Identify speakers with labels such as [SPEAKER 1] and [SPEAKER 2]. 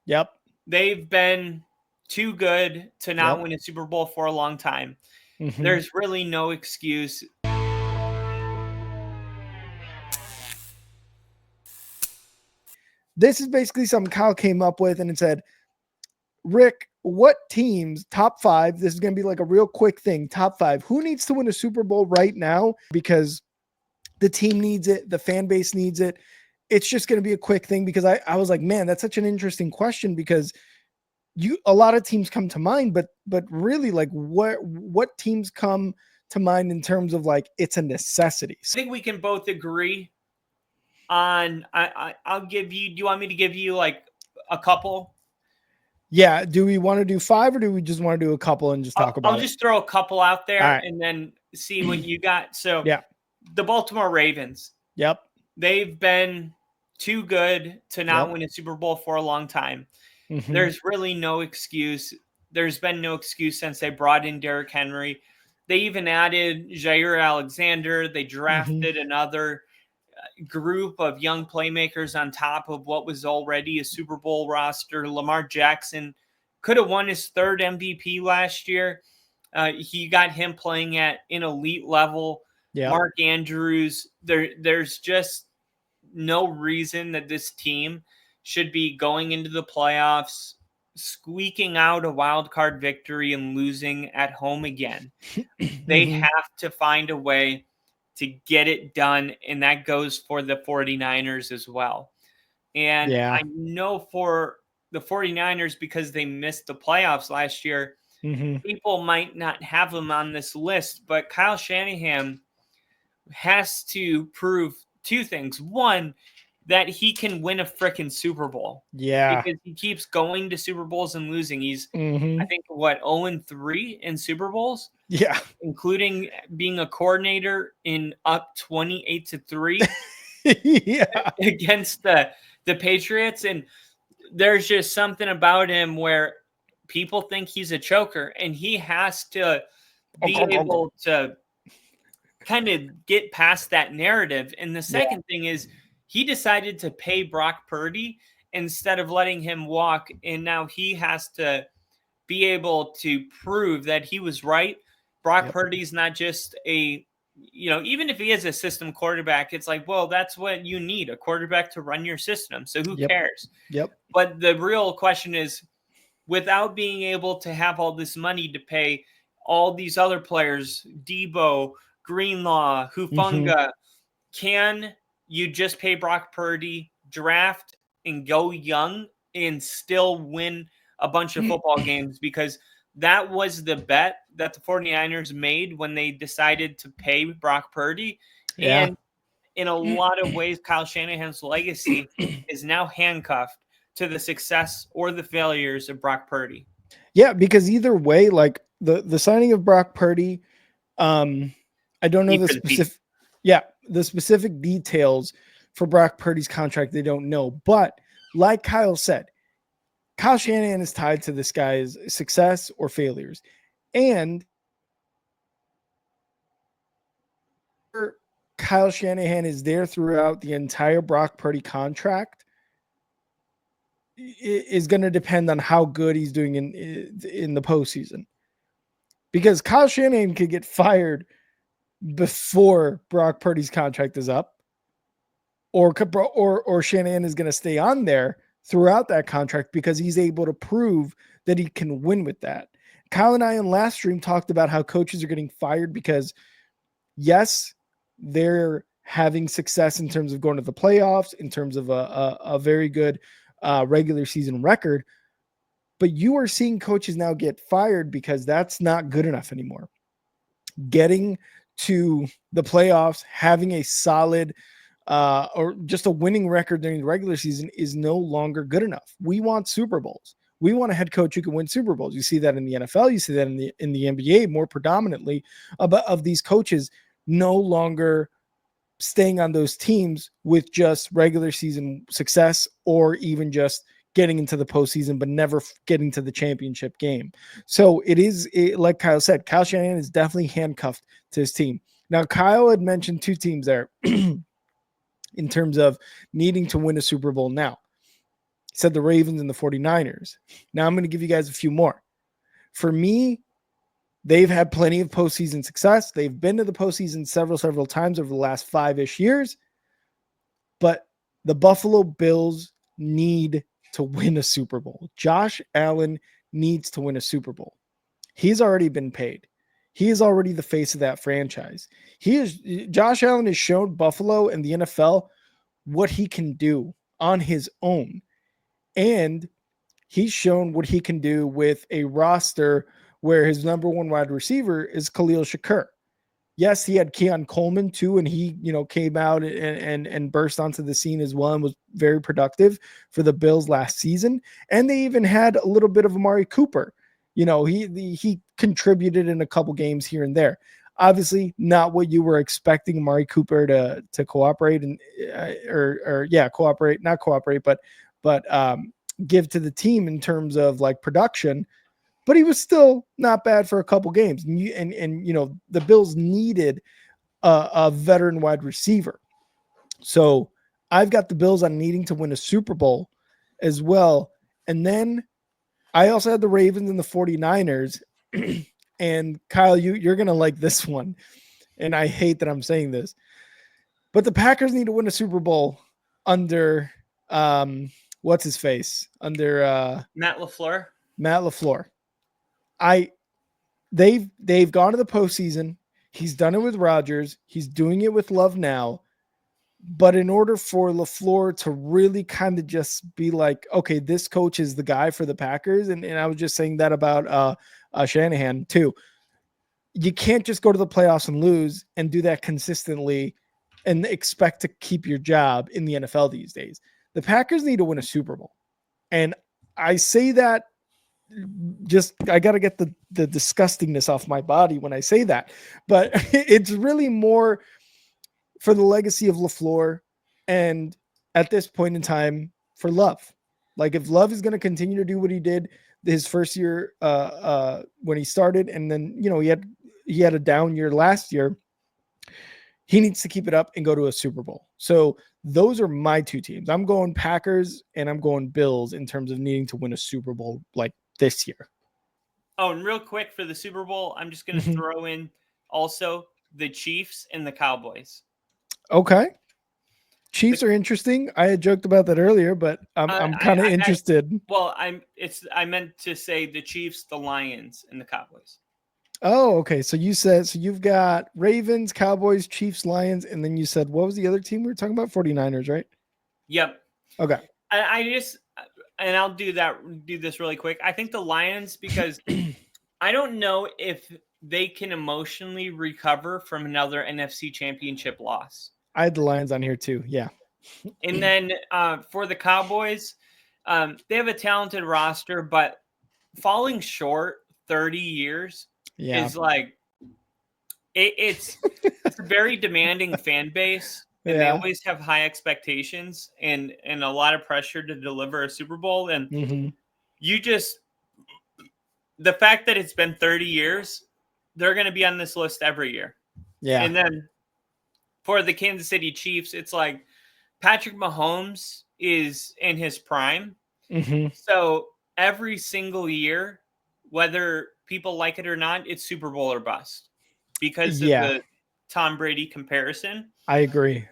[SPEAKER 1] Yep.
[SPEAKER 2] They've been too good to not
[SPEAKER 1] Yep.
[SPEAKER 2] win a Super Bowl for a long time.
[SPEAKER 1] Mm-hmm.
[SPEAKER 2] There's really no excuse.
[SPEAKER 1] This is basically something Kyle came up with and it said, Rick, what teams, top five, this is going to be like a real quick thing, top five, who needs to win a Super Bowl right now? Because the team needs it, the fan base needs it. It's just going to be a quick thing because I was like, man, that's such an interesting question because a lot of teams come to mind, but really like what teams come to mind in terms of like it's a necessity?
[SPEAKER 2] I think we can both agree on. I'll give you. Do you want me to give you like a couple?
[SPEAKER 1] Yeah. Do we want to do five or do we just want to do a couple and just talk
[SPEAKER 2] I'll
[SPEAKER 1] about it?
[SPEAKER 2] just throw a couple out
[SPEAKER 1] All
[SPEAKER 2] there
[SPEAKER 1] right.
[SPEAKER 2] and then see what you got. So,
[SPEAKER 1] Yeah.
[SPEAKER 2] the Baltimore Ravens.
[SPEAKER 1] Yep.
[SPEAKER 2] They've been too good to not
[SPEAKER 1] Yep.
[SPEAKER 2] win a Super Bowl for a long time.
[SPEAKER 1] Mm-hmm.
[SPEAKER 2] There's really no excuse. There's been no excuse since they brought in Derrick Henry. They even added Jair Alexander. They drafted another group of young playmakers on top of what was already a Super Bowl roster. Lamar Jackson could have won his third MVP last year. He got him playing at an elite level.
[SPEAKER 1] Yep.
[SPEAKER 2] Mark Andrews. There's just no reason that this team should be going into the playoffs, squeaking out a wild card victory and losing at home again. They have to find a way to get it done, and that goes for the 49ers as well. And
[SPEAKER 1] Yeah.
[SPEAKER 2] I know for the 49ers, because they missed the playoffs last year, people might not have them on this list, but Kyle Shanahan has to prove two things. One, that he can win a freaking Super Bowl.
[SPEAKER 1] Yeah.
[SPEAKER 2] Because he keeps going to Super Bowls and losing. He's, I think, 0-3 in Super Bowls?
[SPEAKER 1] Yeah.
[SPEAKER 2] Including being a coordinator in up 28-3
[SPEAKER 1] Yeah.
[SPEAKER 2] against the Patriots. And there's just something about him where people think he's a choker, and he has to be able to kind of get past that narrative. And the second thing is he decided to pay Brock Purdy instead of letting him walk. And now he has to be able to prove that he was right. Brock Purdy's not just even if he is a system quarterback, it's like, well, that's what you need, a quarterback to run your system. So who cares?
[SPEAKER 1] Yep.
[SPEAKER 2] But the real question is, without being able to have all this money to pay all these other players, Debo, Greenlaw, Hufanga, can you just pay Brock Purdy, draft, and go young and still win a bunch of football games? Because that was the bet that the 49ers made when they decided to pay Brock Purdy.
[SPEAKER 1] Yeah.
[SPEAKER 2] And in a lot of ways, Kyle Shanahan's legacy is now handcuffed to the success or the failures of Brock Purdy.
[SPEAKER 1] Yeah, because either way, like the signing of Brock Purdy, I don't know the specific details for Brock Purdy's contract. They don't know, but like Kyle said, Kyle Shanahan is tied to this guy's success or failures, and Kyle Shanahan is there throughout the entire Brock Purdy contract is going to depend on how good he's doing in the postseason. Because Kyle Shanahan could get fired before Brock Purdy's contract is up, or Shanahan is going to stay on there throughout that contract because he's able to prove that he can win with that. Kyle and I in last stream talked about how coaches are getting fired because, yes, they're having success in terms of going to the playoffs, in terms of a very good regular season record, but you are seeing coaches now get fired because that's not good enough anymore. Getting to the playoffs, having a solid or just a winning record during the regular season is no longer good enough. We want Super Bowls. We want a head coach who can win Super Bowls. You see that in the NFL. You see that in the NBA more predominantly of these coaches no longer staying on those teams with just regular season success or even just getting into the postseason, but never getting to the championship game. So like Kyle said, Kyle Shanahan is definitely handcuffed to his team. Now, Kyle had mentioned two teams there in terms of needing to win a Super Bowl now. He said the Ravens and the 49ers. Now I'm going to give you guys a few more. For me, they've had plenty of postseason success. They've been to the postseason several times over the last 5-ish years. But the Buffalo Bills need to win a Super Bowl. Josh Allen needs to win a Super Bowl. He's already been paid. He is already the face of that franchise. Josh Allen has shown Buffalo and the NFL what he can do on his own. And he's shown what he can do with a roster where his number one wide receiver is Khalil Shakur. Yes, he had Keon Coleman too, and he, came out and burst onto the scene as well and was very productive for the Bills last season. And they even had a little bit of Amari Cooper. He contributed in a couple games here and there. Obviously, not what you were expecting Amari Cooper to cooperate and give to the team in terms of like production. But he was still not bad for a couple games. And the Bills needed a veteran wide receiver. So I've got the Bills on needing to win a Super Bowl as well. And then I also had the Ravens and the 49ers. And Kyle, you're going to like this one. And I hate that I'm saying this. But the Packers need to win a Super Bowl under what's his face? Under
[SPEAKER 2] Matt LaFleur.
[SPEAKER 1] They've gone to the postseason. He's done it with Rodgers. He's doing it with Love now. But in order for LaFleur to really kind of just be like, okay, this coach is the guy for the Packers. And I was just saying that about Shanahan too. You can't just go to the playoffs and lose and do that consistently and expect to keep your job in the NFL these days. The Packers need to win a Super Bowl. And I say that I got to get the disgustingness off my body when I say that, but it's really more for the legacy of LaFleur. And at this point in time for Love, like if Love is going to continue to do what he did his first year when he started, and then, he had a down year last year, he needs to keep it up and go to a Super Bowl. So those are my two teams. I'm going Packers and I'm going Bills in terms of needing to win a Super Bowl like this year.
[SPEAKER 2] Oh, and real quick for the Super Bowl, I'm just going to throw in also the Chiefs and the Cowboys.
[SPEAKER 1] Okay. Chiefs are interesting. I had joked about that earlier, but I'm kind of interested.
[SPEAKER 2] I meant to say the Chiefs, the Lions, and the Cowboys.
[SPEAKER 1] Oh, okay. So you've got Ravens, Cowboys, Chiefs, Lions, and then you said, what was the other team we were talking about? 49ers, right?
[SPEAKER 2] Yep.
[SPEAKER 1] Okay.
[SPEAKER 2] And I'll do this really quick. I think the Lions, because I don't know if they can emotionally recover from another NFC Championship loss.
[SPEAKER 1] I had the Lions on here too. Yeah.
[SPEAKER 2] And then for the Cowboys, they have a talented roster, but falling short 30 years is like it's a very demanding fan base. And they always have high expectations and a lot of pressure to deliver a Super Bowl. And the fact that it's been 30 years, they're going to be on this list every year.
[SPEAKER 1] Yeah.
[SPEAKER 2] And then for the Kansas City Chiefs, it's like Patrick Mahomes is in his prime. So every single year, whether people like it or not, it's Super Bowl or bust because of the Tom Brady comparison.
[SPEAKER 1] I agree.